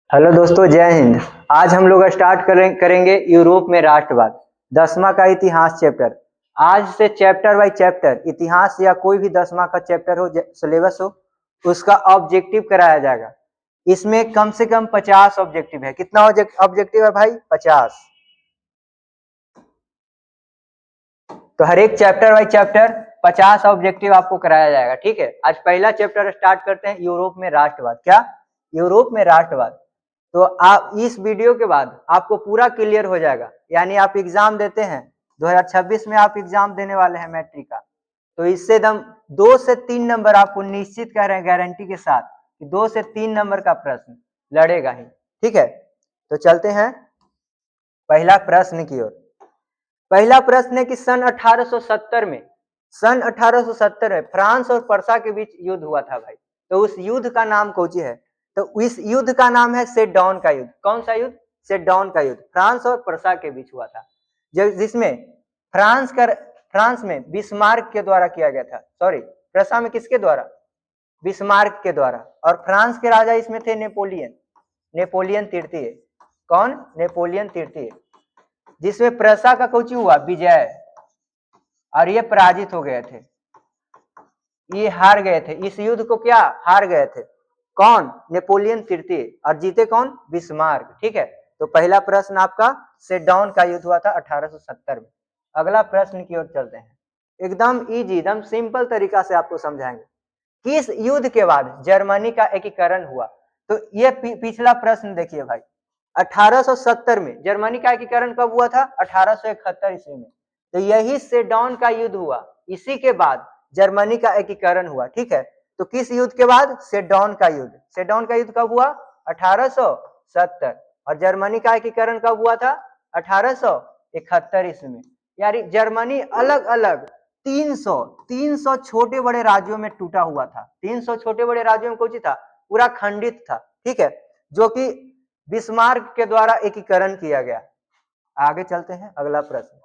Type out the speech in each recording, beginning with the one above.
Hello दोस्तों, जय हिंद। आज हम लोग स्टार्ट करेंगे यूरोप में राष्ट्रवाद, 10वां का इतिहास चैप्टर। आज से चैप्टर बाय चैप्टर इतिहास या कोई भी 10वां का चैप्टर हो, सिलेबस हो, उसका ऑब्जेक्टिव कराया जाएगा। इसमें कम से कम 50 ऑब्जेक्टिव है। कितना ऑब्जेक्टिव है भाई? 50। तो हर एक चैप्टर बाय चैप्टर 50 ऑब्जेक्टिव आपको कराया जाएगा। ठीक है, आज पहला चैप्टर स्टार्ट करते हैं, यूरोप में राष्ट्रवाद। क्या? यूरोप में राष्ट्रवाद। तो आप इस वीडियो के बाद आपको पूरा क्लियर हो जाएगा। यानी आप एग्जाम देते हैं 2026 में, आप एग्जाम देने वाले हैं मैट्रिक का, तो इससे एकदम 2 से 3 नंबर आपको निश्चित कह रहे हैं गारंटी के साथ कि 2 से 3 नंबर का प्रश्न लड़ेगा ही। ठीक है, तो चलते हैं पहला प्रश्न की ओर। पहला प्रश्न है कि सन 1870 में, सन 1870 में फ्रांस और पर्सा के बीच युद्ध हुआ था भाई। तो उस युद्ध का नाम कौची है? तो इस युद्ध का नाम है सेडॉन का युद्ध। कौन सा युद्ध? सेडॉन का युद्ध। फ्रांस और पर्सा के बीच हुआ था, जिसमें फ्रांस में बिस्मार्क के द्वारा किया गया था। सॉरी, पर्सा में किसके द्वारा? बिस्मार्क के द्वारा। और फ्रांस के राजा इसमें थे नेपोलियन, नेपोलियन तृतीय। कौन? नेपोलियन तृतीय। जिसमें प्रसा का कुछ हुआ विजय, और ये पराजित हो गए थे, ये हार गए थे इस युद्ध को। क्या? हार गए थे। कौन? नेपोलियन तृतीय। और जीते कौन? बिस्मार्क। ठीक है, तो पहला प्रश्न आपका सेडॉन का युद्ध हुआ था 1870 में। अगला प्रश्न की ओर चलते हैं। एकदम इजी, एकदम सिंपल तरीका से आपको समझाएंगे। किस युद्ध के बाद जर्मनी का एकीकरण हुआ? तो ये पिछला प्रश्न देखिए भाई। 1870 में जर्मनी का एकीकरण कब हुआ था? 1871 ईस्वी में। तो यही सेडॉन का युद्ध हुआ, इसी के बाद जर्मनी का एकीकरण हुआ। ठीक है, तो किस युद्ध के बाद? सेडॉन का युद्ध। सेडॉन का युद्ध कब हुआ? 1870। और जर्मनी का एकीकरण कब हुआ था? 1871 ईस्वी में। यानी जर्मनी अलग अलग 300 छोटे बड़े राज्यों में टूटा हुआ था। 300 छोटे बड़े राज्यों में कुछ था, पूरा खंडित था। ठीक है, जो कि बिस्मार्क के द्वारा एकीकरण किया गया। आगे चलते हैं, अगला प्रश्न।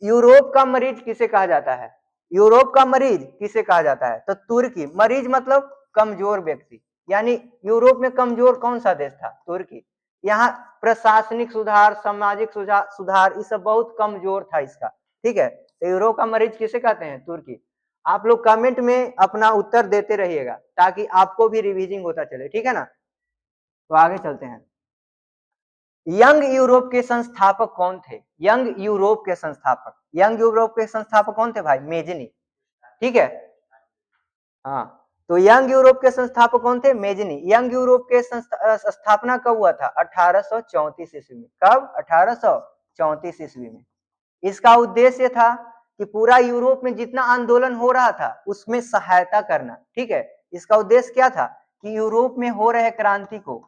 यूरोप का मरीज किसे कहा जाता है? यूरोप का मरीज किसे कहा जाता है? तो तुर्की। मरीज मतलब कमजोर व्यक्ति। यानी यूरोप में कमजोर कौन सा देश था? तुर्की। यहाँ प्रशासनिक सुधार, सामाजिक सुधार, ये सब बहुत कमजोर था इसका। ठीक है, तो यूरोप का मरीज किसे कहते हैं? तुर्की। आप लोग कमेंट में अपना उत्तर देते रहिएगा ताकि आपको भी रिवीजिंग होता चले। ठीक है ना, तो आगे चलते हैं। यंग यूरोप के संस्थापक कौन थे? यंग यूरोप के संस्थापक, यंग यूरोप के संस्थापक कौन थे भाई? मेजनी। ठीक है, हाँ, तो यंग यूरोप के संस्थापक कौन थे? मेजनी। यंग यूरोप के स्थापना कब हुआ था? 1834 ईस्वी में। कब? 1834 ईस्वी में। इसका उद्देश्य था कि पूरा यूरोप में जितना आंदोलन हो रहा था उसमें सहायता करना। ठीक है, इसका उद्देश्य क्या था? कि यूरोप में हो रहे क्रांति को,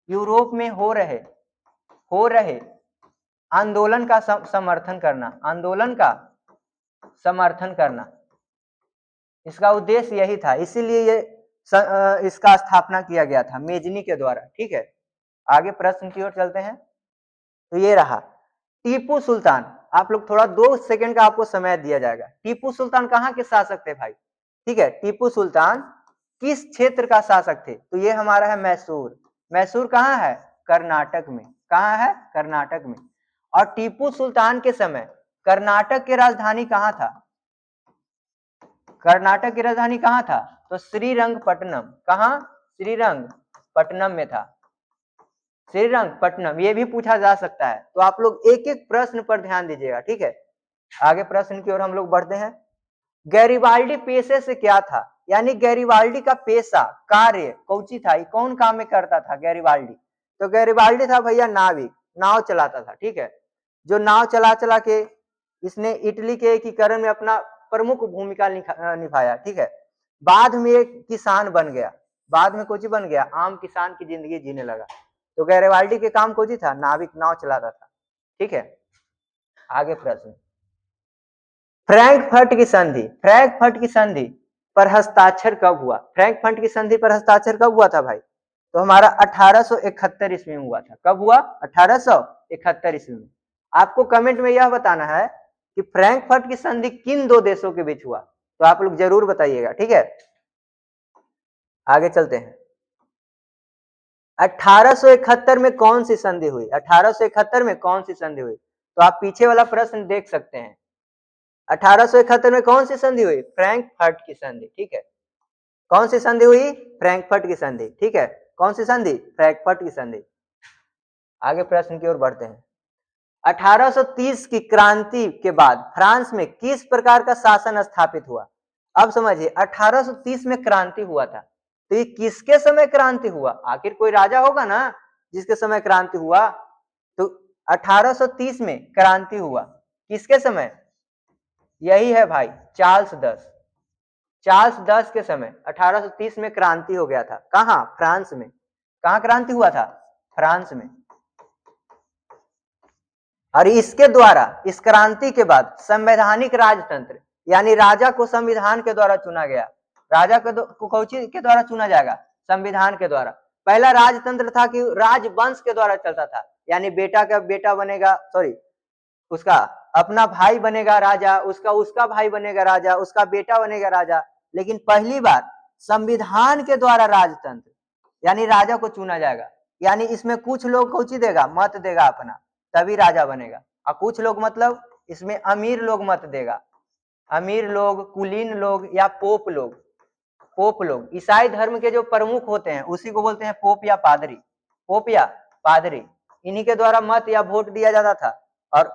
यूरोप में हो रहे आंदोलन का समर्थन करना, आंदोलन का समर्थन करना, इसका उद्देश्य यही था। इसीलिए ये इसका स्थापना किया गया था मेजनी के द्वारा। ठीक है, आगे प्रश्न की ओर चलते हैं। तो ये रहा टीपू सुल्तान। आप लोग थोड़ा 2 सेकंड का आपको समय दिया जाएगा। टीपू सुल्तान कहाँ के शासक थे भाई? ठीक है, टीपू सुल्तान किस क्षेत्र का शासक थे? तो ये हमारा है मैसूर। मैसूर कहाँ है? कर्नाटक में। कहाँ है? कर्नाटक में। और टीपू सुल्तान के समय कर्नाटक की राजधानी कहाँ था? कर्नाटक की राजधानी कहाँ था? तो श्रीरंगपट्टनम। कहाँ? श्रीरंगपट्टनम में था। श्रीरंगपट्टनम, ये भी पूछा जा सकता है। तो आप लोग एक एक प्रश्न पर ध्यान दीजिएगा। ठीक है, आगे प्रश्न की ओर हम लोग बढ़ते हैं। गैरिबाल्डी पेशे से क्या था? यानी गैरिबाल्डी का पेशा, कार्य कौची था? कौन काम में करता था गैरिबाल्डी? तो गैरिबाल्डी था भैया नाविक, नाव चलाता था। ठीक है, जो नाव चला चला के इसने इटली के एकीकरण में अपना प्रमुख भूमिका निभाया। ठीक है, बाद में एक किसान बन गया, बाद में कुछ बन गया, आम किसान की जिंदगी जीने लगा। तो गैरिबाल्डी के काम कुछ था? नाविक, नाव चलाता था। ठीक है, आगे प्रश्न। फ्रैंकफर्ट की संधि, फ्रैंकफर्ट की संधि पर हस्ताक्षर कब हुआ? फ्रैंकफर्ट की संधि पर हस्ताक्षर कब हुआ था भाई? तो हमारा 1871 ईस्वी में हुआ था। कब हुआ? 1871 ईस्वी में। आपको कमेंट में यह बताना है कि फ्रैंकफर्ट की संधि किन 2 देशों के बीच हुआ, तो आप लोग जरूर बताइएगा। ठीक है, आगे चलते हैं। 1871 में कौन सी संधि हुई? 1871 में कौन सी संधि हुई? तो आप पीछे वाला प्रश्न देख सकते हैं। 1871 में कौन सी संधि हुई? फ्रैंकफर्ट की संधि, ठीक है। कौन सी संधि हुई? फ्रैंकफर्ट की संधि, ठीक है। कौन सी संधि? फ्रैंकफर्ट की संधि। आगे प्रश्न की ओर बढ़ते हैं। 1830 की क्रांति के बाद फ्रांस में किस प्रकार का शासन स्थापित हुआ? अब समझिए, 1830 में क्रांति हुआ था, तो ये किसके समय क्रांति हुआ? आखिर कोई राजा होगा ना जिसके समय क्रांति हुआ। तो 1830 में क्रांति हुआ, किसके समय? यही है भाई, चार्ल्स दस। चार्ल्स दस के समय 1830 में क्रांति हो गया था। कहां? फ्रांस में। कहां क्रांति हुआ था? फ्रांस में। और इसके द्वारा, इस क्रांति के बाद संवैधानिक राजतंत्र, यानी राजा को संविधान के द्वारा चुना गया। राजा को कौची के द्वारा चुना जाएगा? संविधान के द्वारा। पहला राजतंत्र था कि राजवंश के द्वारा चलता था, यानी बेटा का बेटा बनेगा, सॉरी, उसका अपना भाई बनेगा राजा, उसका भाई बनेगा राजा, उसका बेटा बनेगा राजा। लेकिन पहली बार संविधान के द्वारा राजतंत्र, यानी राजा को चुना जाएगा। यानी इसमें कुछ लोग कौची देगा? मत देगा अपना, तभी राजा बनेगा। और कुछ लोग मतलब इसमें अमीर लोग मत देगा। अमीर लोग, कुलीन लोग या पोप लोग। पोप लोग ईसाई धर्म के जो प्रमुख होते हैं उसी को बोलते हैं पोप या पादरी। पोप या पादरी, इन्हीं के द्वारा मत या वोट दिया जाता था। और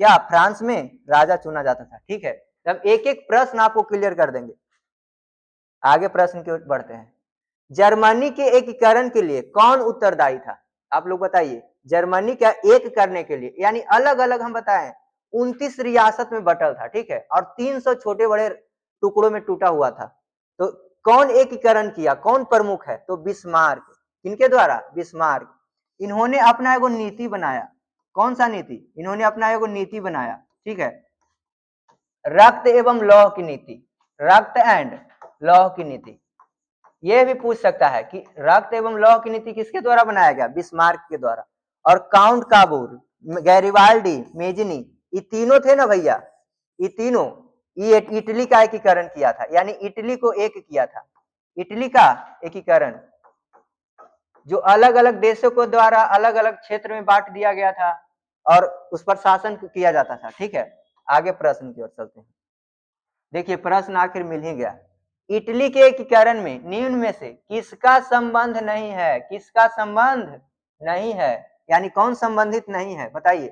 क्या फ्रांस में राजा चुना जाता था, ठीक है। तब एक एक प्रश्न आपको क्लियर कर देंगे। आगे प्रश्न की ओर बढ़ते हैं। जर्मनी के एकीकरण के लिए कौन उत्तरदायी था? आप लोग बताइए। जर्मनी का एक करने के लिए, यानी अलग अलग हम बताएं, 29 रियासत में बटल था, ठीक है, और 300 छोटे बड़े टुकड़ों में टूटा हुआ था। तो कौन एकीकरण किया? कौन प्रमुख है? तो बिस्मार्क। किनके द्वारा? बिस्मार्क। इन्होंने अपना एगो नीति बनाया। कौन सा नीति? इन्होंने अपना एगो नीति बनाया, ठीक है, रक्त एवं लौह की नीति। रक्त एंड लौह की नीति। यह भी पूछ सकता है कि रक्त एवं लौह की नीति किसके द्वारा बनाया गया? बिस्मार्क के द्वारा। और काउंट काबूर, गैरिबाल्डी, मेजनी, ये तीनों थे ना भैया, ये तीनों, ये इटली का एकीकरण किया था, यानी इटली को एक किया था। इटली का एकीकरण, जो अलग अलग देशों को द्वारा अलग अलग क्षेत्र में बांट दिया गया था और उस पर शासन किया जाता था, ठीक है। आगे प्रश्न की ओर चलते हैं। देखिए प्रश्न आखिर मिल ही गया। इटली के एकीकरण में निम्न में से किसका संबंध नहीं है? किसका संबंध नहीं है, यानी कौन संबंधित नहीं है? बताइए,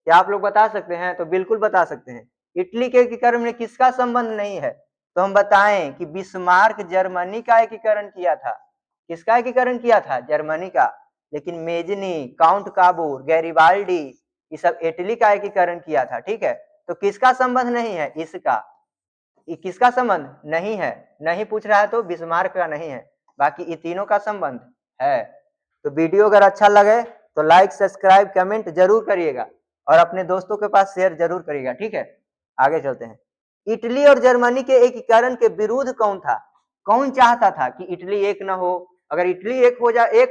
क्या आप लोग बता सकते हैं? तो बिल्कुल बता सकते हैं। इटली के एकीकरण में किसका संबंध नहीं है? तो हम बताएं कि बिस्मार्क जर्मनी का एकीकरण किया था। किसका एकीकरण किया था? जर्मनी का। लेकिन मेजनी, काउंट काबूर, गैरिबाल्डी, ये सब इटली का एकीकरण किया था, ठीक है। तो किसका संबंध नहीं है? इसका। किसका संबंध नहीं है? नहीं पूछ रहा है तो बिस्मार्क का नहीं है, बाकी ये तीनों का संबंध है। तो वीडियो अगर अच्छा लगे तो लाइक, सब्सक्राइब, कमेंट जरूर करिएगा और अपने दोस्तों के पास शेयर जरूर करिएगा, ठीक है। आगे चलते हैं। इटली और जर्मनी के एकीकरण के विरुद्ध कौन था? कौन चाहता था कि इटली एक न हो? अगर इटली एक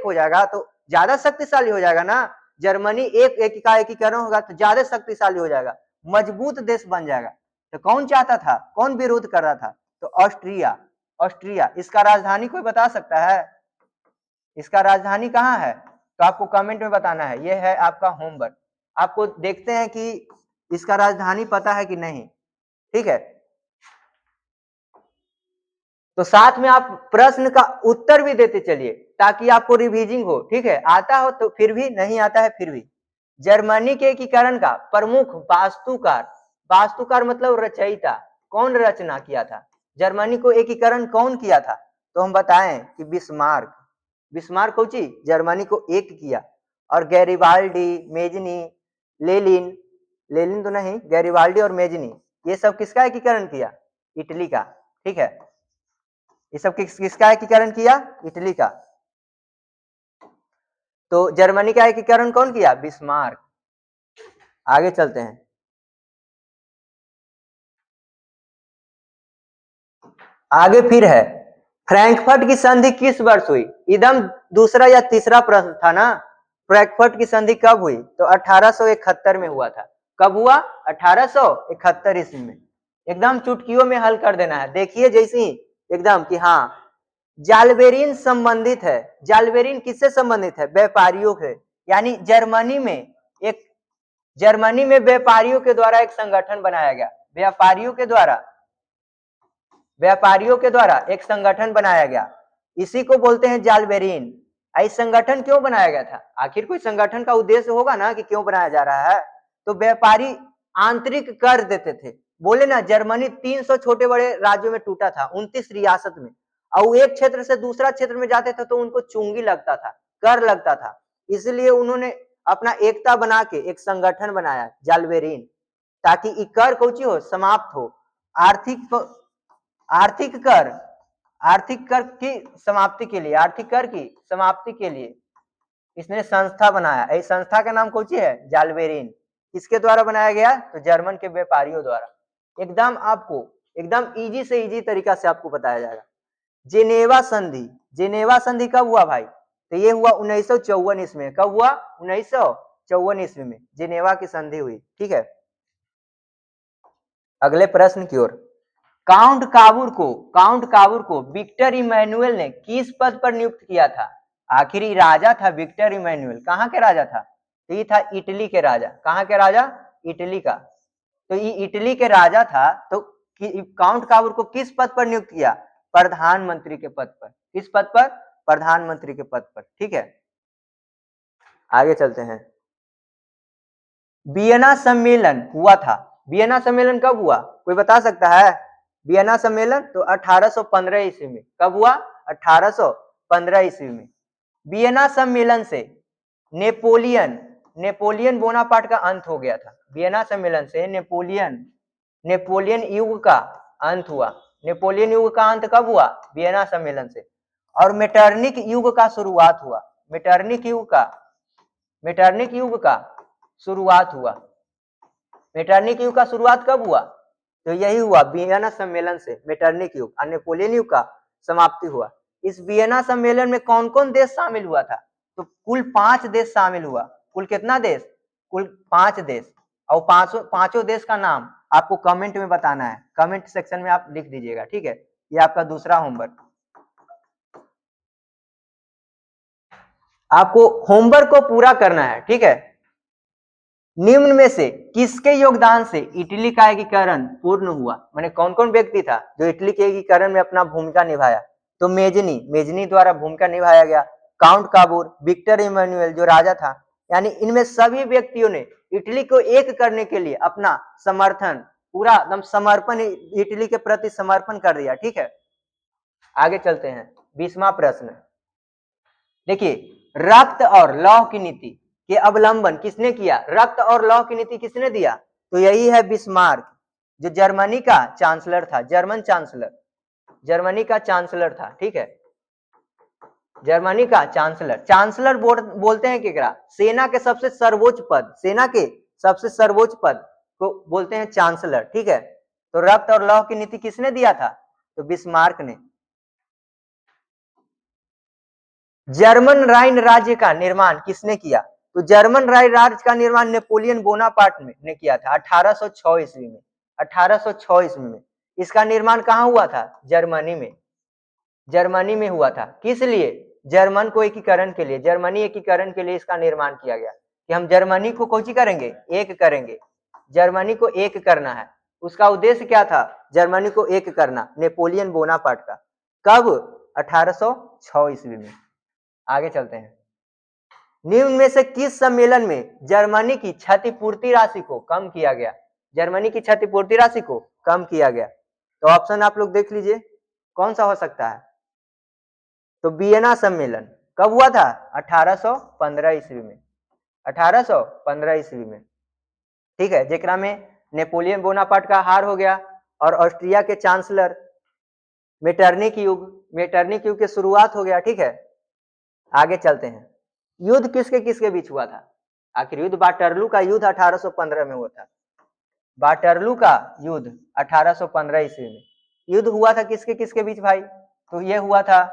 हो जाएगा तो ज्यादा शक्तिशाली हो जाएगा ना। जर्मनी एक का एकीकरण होगा तो ज्यादा शक्तिशाली हो जाएगा, मजबूत देश बन जाएगा। तो कौन चाहता था? कौन विरोध कर रहा था? तो ऑस्ट्रिया। ऑस्ट्रिया। इसका राजधानी कोई बता सकता है? इसका राजधानी कहाँ है? तो आपको कमेंट में बताना है। यह है आपका होमवर्क। आपको देखते हैं कि इसका राजधानी पता है कि नहीं, ठीक है। तो साथ में आप प्रश्न का उत्तर भी देते चलिए ताकि आपको रिवीजिंग हो, ठीक है। आता हो तो फिर भी, नहीं आता है फिर भी। जर्मनी के एकीकरण का प्रमुख वास्तुकार, वास्तुकार मतलब रचयिता, कौन रचना किया था? जर्मनी को एकीकरण कौन किया था? तो हम बताएं कि बिस्मार्क। Bismarck Cauchy? जर्मनी को एक किया। और गैरिबाल्डी, मेजनी, लेनिन, लेनिन तो नहीं, गैरिबाल्डी और मेजनी, ये सब किसका एकीकरण किया? इटली का, ठीक है। ये सब किसका एकीकरण किया? इटली का। तो जर्मनी का एकीकरण कौन किया? बिस्मार्क। आगे चलते हैं। आगे फिर है, फ्रैंकफर्ट की संधि किस वर्ष हुई? एकदम दूसरा या तीसरा प्रश्न था ना। फ्रैंकफर्ट की संधि कब हुई? तो 1871 में हुआ था। कब हुआ? 1871 ईस्वी में। एकदम चुटकियों में हल कर देना है। देखिए जैसे ही एकदम कि हाँ जालबेरिन संबंधित है। जालबेरिन किससे संबंधित है? व्यापारियों के, यानी जर्मनी में व्यापारियों के द्वारा एक संगठन बनाया गया। व्यापारियों के द्वारा एक संगठन बनाया गया, इसी को बोलते हैं जालबेरिन। इस संगठन क्यों बनाया गया था? आखिर कोई संगठन का उद्देश्य होगा ना कि क्यों बनाया जा रहा है। तो व्यापारी आंतरिक कर देते थे। बोले ना, जर्मनी 300 छोटे बड़े राज्यों में टूटा था, 29 रियासत में, और एक क्षेत्र से दूसरा क्षेत्र में जाते थे तो उनको चुंगी लगता था, कर लगता था। इसलिए उन्होंने अपना एकता बना के एक संगठन बनाया जालबेरिन, ताकि कर कोची हो, समाप्त हो। आर्थिक कर की समाप्ति के लिए, आर्थिक कर की समाप्ति के लिए इसने संस्था बनाया। इस संस्था का नाम कौन सी है? जालबेरिन। किसके द्वारा बनाया गया? तो जर्मन के व्यापारियों द्वारा। एकदम इजी से इजी तरीका से आपको बताया जाएगा। जेनेवा संधि कब हुआ भाई? तो ये हुआ 1954 ईस्वी में। कब हुआ? 1954 ईस्वी में जेनेवा की संधि हुई। ठीक है, अगले प्रश्न की ओर। काउंट काबूर को विक्टर इमैनुअल ने किस पद पर नियुक्त किया था? आखिरी राजा था विक्टर इमैनुअल। कहाँ के राजा था? तो ये था इटली के राजा। कहाँ के राजा? इटली का। तो ये इटली के राजा था। तो काउंट काबूर को किस पद पर नियुक्त किया? प्रधानमंत्री के पद पर। किस पद पर? प्रधानमंत्री के पद पर। ठीक है, आगे चलते हैं। वियना सम्मेलन हुआ था। वियना सम्मेलन कब हुआ? कोई बता सकता है? वियना सम्मेलन तो 1815 ईस्वी में। कब हुआ? 1815 ईस्वी में। वियना सम्मेलन से नेपोलियन बोनापार्ट का अंत हो गया था। वियना सम्मेलन से नेपोलियन युग का अंत हुआ। नेपोलियन युग का अंत कब हुआ? वियना सम्मेलन से। और मेटरनिक युग का शुरुआत हुआ। मेटरनिक युग का शुरुआत हुआ। मेटरनिक युग का शुरुआत कब हुआ? तो यही हुआ वियना सम्मेलन से मेटरनिक युग और नेपोलियन युग का समाप्ति हुआ। इस वियना सम्मेलन में कौन कौन देश शामिल हुआ था? तो कुल 5 देश शामिल हुआ। कुल कितना देश? कुल 5 देश। और पांचों देश का नाम आपको कमेंट में बताना है। कमेंट सेक्शन में आप लिख दीजिएगा। ठीक है, ये आपका दूसरा होमवर्क। आपको होमवर्क को पूरा करना है। ठीक है, निम्न में से किसके योगदान से इटली का एकीकरण पूर्ण हुआ? माने कौन कौन व्यक्ति था जो इटली के एकीकरण में अपना भूमिका निभाया? तो मेजनी द्वारा भूमिका निभाया गया। काउंट काबूर, विक्टर इमैनुअल जो राजा था, यानी इनमें सभी व्यक्तियों ने इटली को एक करने के लिए अपना समर्थन, पूरा एकदम समर्पण, इटली के प्रति समर्पण कर दिया। ठीक है, आगे चलते हैं। 20वां प्रश्न देखिए, रक्त और लौह की नीति के अवलंबन किसने किया? रक्त और लौह की नीति किसने दिया? तो यही है बिस्मार्क, जो जर्मनी का चांसलर था। जर्मनी का चांसलर था। ठीक है, जर्मनी का चांसलर बोलते हैं केकरा? सेना के सबसे सर्वोच्च पद को बोलते हैं चांसलर। ठीक है, तो रक्त और लौह की नीति किसने दिया था? तो बिस्मार्क ने। जर्मन राइन राज्य का निर्माण किसने किया? तो जर्मन राइन राज्य का निर्माण नेपोलियन बोनापार्ट ने किया था 1806 ईस्वी में। 1806 ईस्वी में इसका निर्माण कहाँ हुआ था? जर्मनी में हुआ था। किस लिए? जर्मन को एकीकरण के लिए, जर्मनी एकीकरण के लिए इसका निर्माण किया गया कि हम जर्मनी को कौची करेंगे? एक करेंगे। जर्मनी को एक करना है। उसका उद्देश्य क्या था? जर्मनी को एक करना, नेपोलियन बोनापार्ट का। कब? 1806 ईस्वी में। आगे चलते हैं। निम्न में से किस सम्मेलन में जर्मनी की क्षतिपूर्ति राशि को कम किया गया? जर्मनी की क्षतिपूर्ति राशि को कम किया गया। तो ऑप्शन आप लोग देख लीजिए, कौन सा हो सकता है? तो वियना सम्मेलन कब हुआ था? 1815 ईस्वी में। 1815 ईस्वी में। ठीक है, जेकरा में नेपोलियन बोनापार्ट का हार हो गया और ऑस्ट्रिया के चांसलर मेटरनिक युग की शुरुआत हो गया। ठीक है, आगे चलते हैं। युद्ध किसके किसके बीच हुआ था? आखिर युद्ध वाटरलू का युद्ध 1815 में हुआ था। वाटरलू का युद्ध 1815 ईस्वी में। युद्ध हुआ था किसके किसके बीच भाई? तो यह हुआ था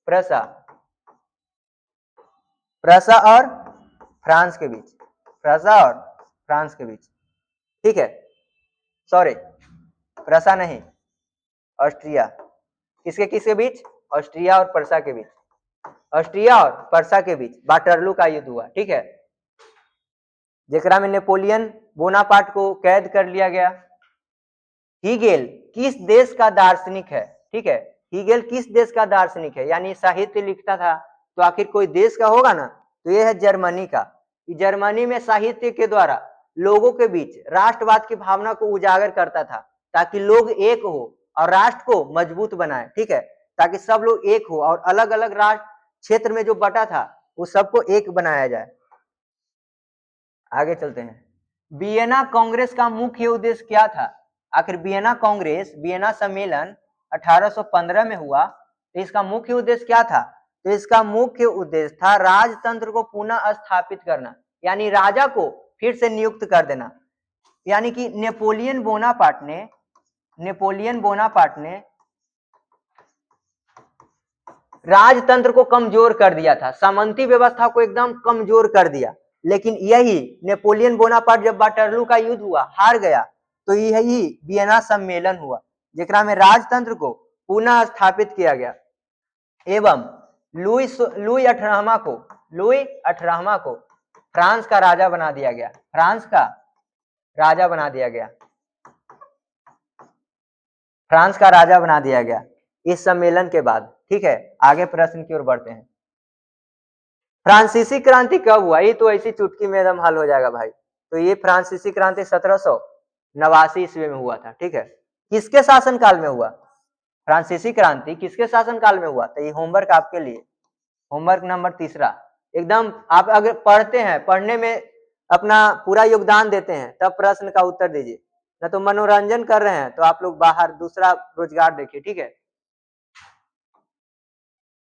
प्रसा और फ्रांस के बीच। ठीक है, सॉरी, प्रसा नहीं, ऑस्ट्रिया। किसके किसके बीच? ऑस्ट्रिया और पर्सा के बीच, ऑस्ट्रिया और पर्सा के बीच वाटरलू का युद्ध हुआ, ठीक है, जेकरा में नेपोलियन बोनापार्ट को कैद कर लिया गया। हीगेल किस देश का दार्शनिक है, ठीक है, हीगेल किस देश का दार्शनिक है, यानी साहित्य लिखता था तो आखिर कोई देश का होगा ना, तो यह है जर्मनी का। जर्मनी में साहित्य के द्वारा लोगों के बीच राष्ट्रवाद की भावना को उजागर करता था ताकि लोग एक हो और राष्ट्र को मजबूत बनाए, ठीक है, ताकि सब लोग एक हो और अलग अलग राष्ट्र क्षेत्र में जो बटा था वो सबको एक बनाया जाए। आगे चलते हैं। वियना कांग्रेस का मुख्य उद्देश्य क्या था? आखिर वियना कांग्रेस, वियना सम्मेलन 1815 में हुआ, तो इसका मुख्य उद्देश्य क्या था? तो इसका मुख्य उद्देश्य था राजतंत्र को पुनः स्थापित करना, यानी राजा को फिर से नियुक्त कर देना। यानी कि नेपोलियन बोनापार्ट ने राजतंत्र को कमजोर कर दिया था, सामंती व्यवस्था को एकदम कमजोर कर दिया। लेकिन यही नेपोलियन बोनापार्ट जब वाटरलू का युद्ध हुआ, हार गया, तो यही वियना सम्मेलन हुआ जेकरा में राजतंत्र को पुनः स्थापित किया गया एवं लुई 18वां को फ्रांस का राजा बना दिया गया, फ्रांस का राजा बना दिया गया, फ्रांस का राजा बना दिया गया इस सम्मेलन के बाद, ठीक है। आगे प्रश्न की ओर बढ़ते हैं। फ्रांसीसी क्रांति कब हुआ? ये तो ऐसी चुटकी में एकदम हल हो जाएगा भाई। तो ये फ्रांसीसी क्रांति 1789 ईस्वी में हुआ था, ठीक है। किसके शासनकाल में हुआ? फ्रांसीसी क्रांति किसके शासनकाल में हुआ? तो ये होमवर्क आपके लिए, होमवर्क नंबर 3 एकदम। आप अगर पढ़ते हैं, पढ़ने में अपना पूरा योगदान देते हैं, तब प्रश्न का उत्तर दीजिए, ना तो मनोरंजन कर रहे हैं तो आप लोग बाहर दूसरा रोजगार देखिए, ठीक है।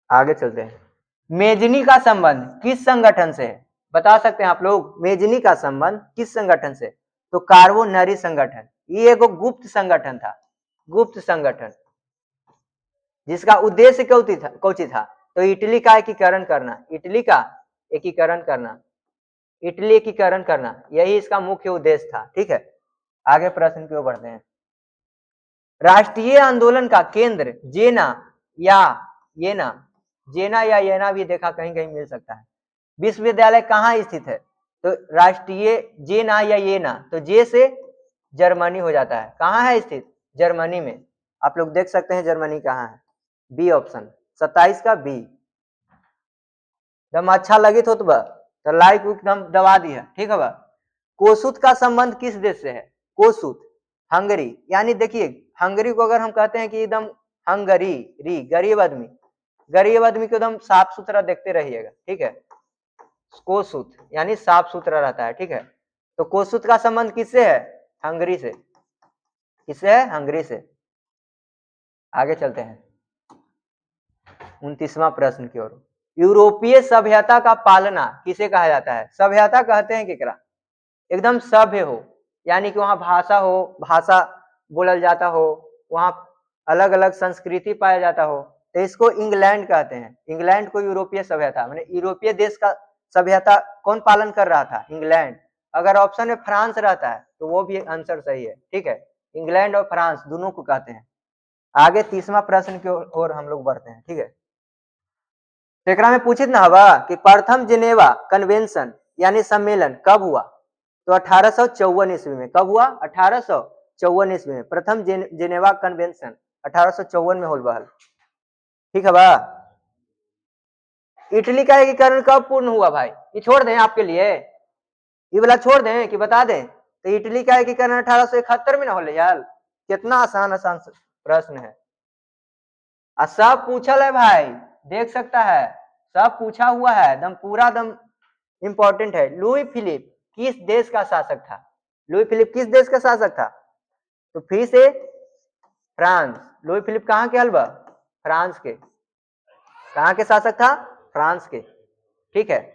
आगे चलते हैं। मेजनी का संबंध किस संगठन से है? बता सकते हैं आप लोग, मेजनी का संबंध किस संगठन से? तो कार्बोनरी संगठन। ये एक गुप्त संगठन था, गुप्त संगठन, जिसका उद्देश्य कौची था? तो इटली का एकीकरण करना, इटली का एकीकरण करना, इटली एकीकरण करना, यही इसका मुख्य उद्देश्य था, ठीक है। आगे प्रश्न की ओर बढ़ते हैं। राष्ट्रीय आंदोलन का केंद्र जेना या येना, जेना या येना भी देखा कहीं कहीं मिल सकता है। विश्वविद्यालय कहाँ स्थित है? तो राष्ट्रीय जेना या येना, तो जे से जर्मनी हो जाता है, कहाँ है स्थित? जर्मनी में। आप लोग देख सकते हैं जर्मनी कहाँ है, बी ऑप्शन 27 का बी। एकदम अच्छा लगी तो लाइक एकदम दबा दी है, ठीक है बा। कोसुत का संबंध किस देश से है? कोसुत हंगरी, यानी देखिए हंगरी को अगर हम कहते हैं कि एकदम हंगरी री, गरीब आदमी, गरीब आदमी को एकदम साफ सुथरा देखते रहिएगा, ठीक है। कोसुत यानी साफ सुथरा रहता है, ठीक है। तो कोसुत का संबंध किससे है? हंगरी से। किससे है? हंगरी से। आगे चलते हैं 29वां प्रश्न की ओर। यूरोपीय सभ्यता का पालना किसे कहा जाता है? सभ्यता कहते हैं केकरा? एकदम सभ्य हो, यानी कि वहां भाषा हो, भाषा बोलल जाता हो, वहां अलग अलग संस्कृति पाया जाता हो, तो इसको इंग्लैंड कहते हैं। इंग्लैंड को यूरोपीय सभ्यता, माने यूरोपीय देश का सभ्यता कौन पालन कर रहा था? इंग्लैंड। अगर ऑप्शन में फ्रांस रहता है तो वो भी आंसर सही है, ठीक है। इंग्लैंड और फ्रांस दोनों को कहते हैं। आगे 30वां प्रश्न की ओर हम लोग बढ़ते हैं, ठीक है। एकरा में पूछित ना हवा कि प्रथम जिनेवा कन्वेंशन यानी सम्मेलन कब हुआ? तो 1854 ईस्वी में। कब हुआ? 1854 ईस्वी में प्रथम जिनेवा कन्वेंशन 1854 में होल बहल, ठीक है बा। इटली का एकीकरण कब पूर्ण हुआ भाई? ये छोड़ दें आपके लिए, ये वाला छोड़ दें कि बता दें? तो इटली का एकीकरण 1871 में ना होले यार। कितना आसान आसान प्रश्न है, सब पूछल है भाई, देख सकता है, सब पूछा हुआ है, एकदम पूरा एकदम इंपॉर्टेंट है। लुई फिलिप किस देश का शासक था? लुई फिलिप किस देश का शासक था? तो फिर से फ्रांस। लुई फिलिप कहाँ के हलवा? फ्रांस के। कहाँ के शासक था? फ्रांस के, ठीक है।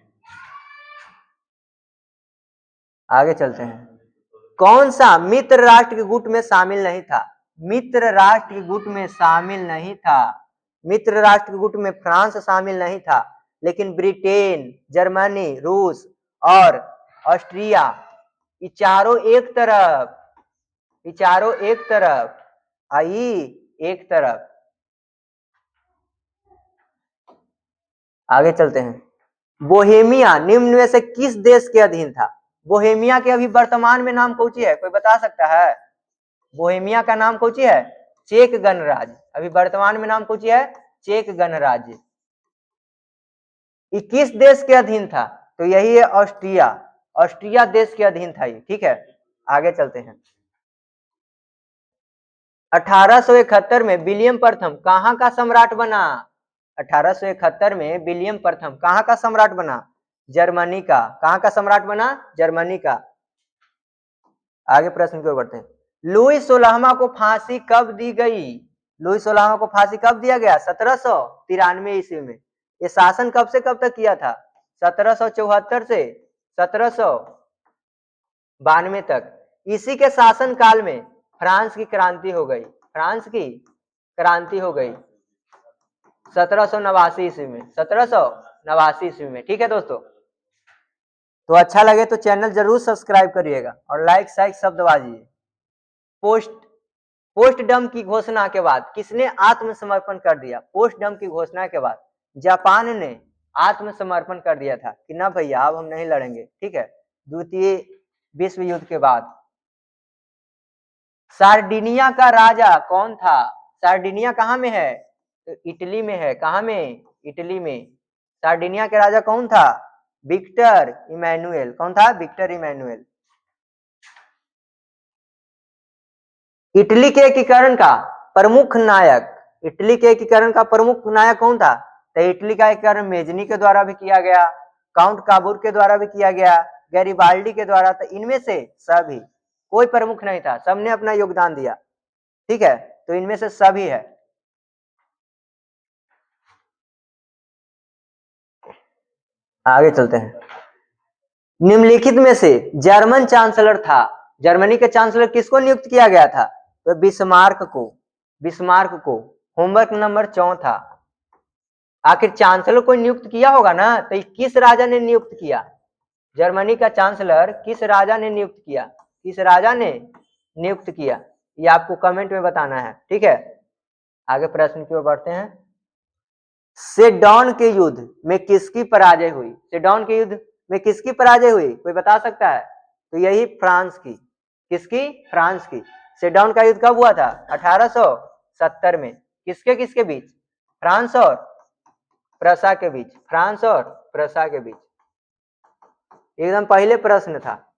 आगे चलते हैं। कौन सा मित्र राष्ट्र के गुट में शामिल नहीं था? मित्र राष्ट्र के गुट में शामिल नहीं था। मित्र राष्ट्र के गुट में फ्रांस शामिल नहीं था, लेकिन ब्रिटेन, जर्मनी, रूस और ऑस्ट्रिया, ये चारों एक तरफ, ये चारों एक तरफ, आई एक तरफ। आगे चलते हैं। बोहेमिया निम्न में से किस देश के अधीन था? बोहेमिया के अभी वर्तमान में नाम कौन सी है, कोई बता सकता है? बोहेमिया का नाम कौन सी है? चेक गणराज्य। अभी वर्तमान में नाम कौन सी है? चेक गणराज्य। ये किस देश के अधीन था? तो यही है ऑस्ट्रिया। ऑस्ट्रिया देश के अधीन था ये, ठीक है। आगे चलते हैं। 1871 में विलियम प्रथम कहाँ का सम्राट बना? 1871 में विलियम प्रथम कहाँ का सम्राट बना? जर्मनी का। कहाँ का सम्राट बना? जर्मनी का। आगे प्रश्न की ओर बढ़ते हैं। लुई 16वां को फांसी कब दी गई? लुई 16वां को फांसी कब दिया गया? 1793 ईस्वी में। ये शासन कब से कब तक किया था? 1774 से 1792 तक। इसी के शासन काल में फ्रांस की क्रांति हो गई। फ्रांस की क्रांति हो गई 1789 ईस्वी में। 1789 ईस्वी में, ठीक है दोस्तों। तो अच्छा लगे तो चैनल जरूर सब्सक्राइब करिएगा और लाइक साइक सब दबा दीजिए। पोस्टडम की घोषणा के बाद किसने आत्मसमर्पण कर दिया? पोस्टडम की घोषणा के बाद जापान ने आत्मसमर्पण कर दिया था कि ना भैया अब हम नहीं लड़ेंगे, ठीक है। द्वितीय विश्व युद्ध के बाद। सार्डिनिया का राजा कौन था? सार्डिनिया कहाँ में है? तो इटली में है। कहाँ में? इटली में। सार्डिनिया के राजा कौन था? Victor Emmanuel. कौन था? Victor Emmanuel. इटली के एकीकरण का प्रमुख नायक, इटली के एकीकरण का प्रमुख नायक कौन था? तो इटली का एकीकरण मेजनी के द्वारा भी किया गया, काउंट काबूर के द्वारा भी किया गया, गैरिबाल्डी के द्वारा। तो इनमें से सभी, कोई प्रमुख नहीं था, सबने अपना योगदान दिया, ठीक है। तो इनमें से सभी है। आगे चलते हैं। निम्नलिखित में से जर्मन चांसलर था, जर्मनी के चांसलर किसको नियुक्त किया गया था? तो बिस्मार्क को। बिस्मार्क को। होमवर्क नंबर 4 आखिर चांसलर को नियुक्त किया होगा ना, तो किस राजा ने नियुक्त किया? जर्मनी का चांसलर किस राजा ने नियुक्त किया? किस राजा ने नियुक्त किया? ये आपको कमेंट में बताना है, ठीक है। आगे प्रश्न की ओर बढ़ते हैं। सेडॉन के युद्ध में किसकी पराजय हुई? सेडॉन के युद्ध में किसकी पराजय हुई, कोई बता सकता है? तो यही फ्रांस की। किसकी? फ्रांस की। सेडॉन का युद्ध कब हुआ था? 1870 में। किसके किसके बीच? फ्रांस और प्रसा के बीच। फ्रांस और प्रसा के बीच। एकदम पहले प्रश्न था।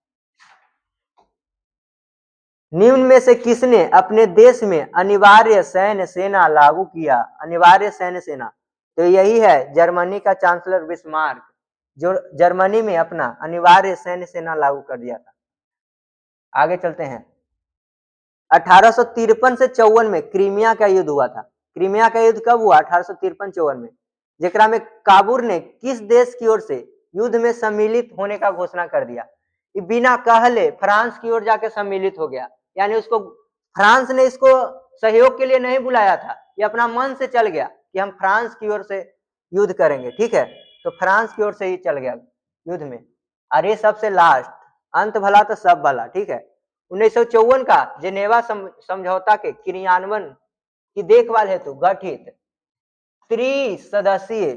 निम्न में से किसने अपने देश में अनिवार्य सैन्य सेना लागू किया? अनिवार्य सैन्य सेना, तो यही है जर्मनी का चांसलर बिस्मार्क, जो जर्मनी में अपना अनिवार्य सैन्य सेना लागू कर दिया था। आगे चलते हैं। 1853 से 54 में क्रीमिया का युद्ध हुआ था। क्रीमिया का युद्ध कब हुआ? 1853-54 में, जेकरा में काबूर ने किस देश की ओर से युद्ध में सम्मिलित होने का घोषणा कर दिया? बिना कहले फ्रांस की ओर जाके सम्मिलित हो गया। यानी उसको, फ्रांस ने इसको सहयोग के लिए नहीं बुलाया था, ये अपना मन से चल गया कि हम फ्रांस की ओर से युद्ध करेंगे, ठीक है। तो फ्रांस की ओर से ही चल गया युद्ध में। अरे सबसे लास्ट, अंत भला तो सब भला, ठीक है। 1954 का जेनेवा समझौता के क्रियान्वयन की देखभाल हेतु गठित त्रिसदस्यीय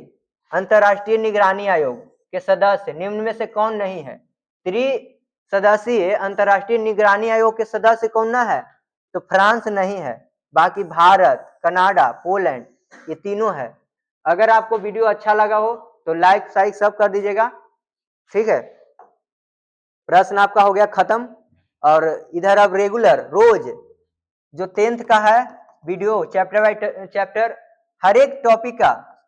अंतर्राष्ट्रीय निगरानी आयोग के सदस्य निम्न में से कौन नहीं है? त्रिसदस्यीय अंतर्राष्ट्रीय निगरानी आयोग के सदस्य कौन ना है? तो फ्रांस नहीं है, बाकी भारत, कनाडा, पोलैंड, ये तीनों है। अगर आपको वीडियो अच्छा लगा हो तो लाइक साइक सब कर दीजिएगा, ठीक है। प्रश्न आपका हो गया खत्म। और इधर अब रेगुलर रोज जो 10th का है वीडियो, चैप्टर बाय चैप्टर, हर एक टॉपिक का,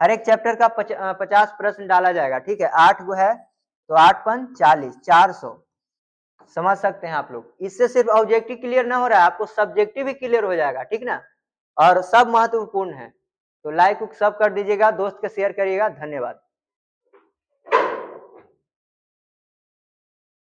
हर एक चैप्टर का 50 प्रश्न डाला जाएगा, ठीक है। 8 गो है तो 8 5 40, 400 समझ सकते हैं आप लोग। इससे सिर्फ ऑब्जेक्टिव क्लियर ना हो रहा है, आपको सब्जेक्टिव भी क्लियर हो जाएगा, ठीक ना। और सब महत्वपूर्ण है। तो लाइक सब कर दीजिएगा, दोस्त के शेयर करिएगा। धन्यवाद।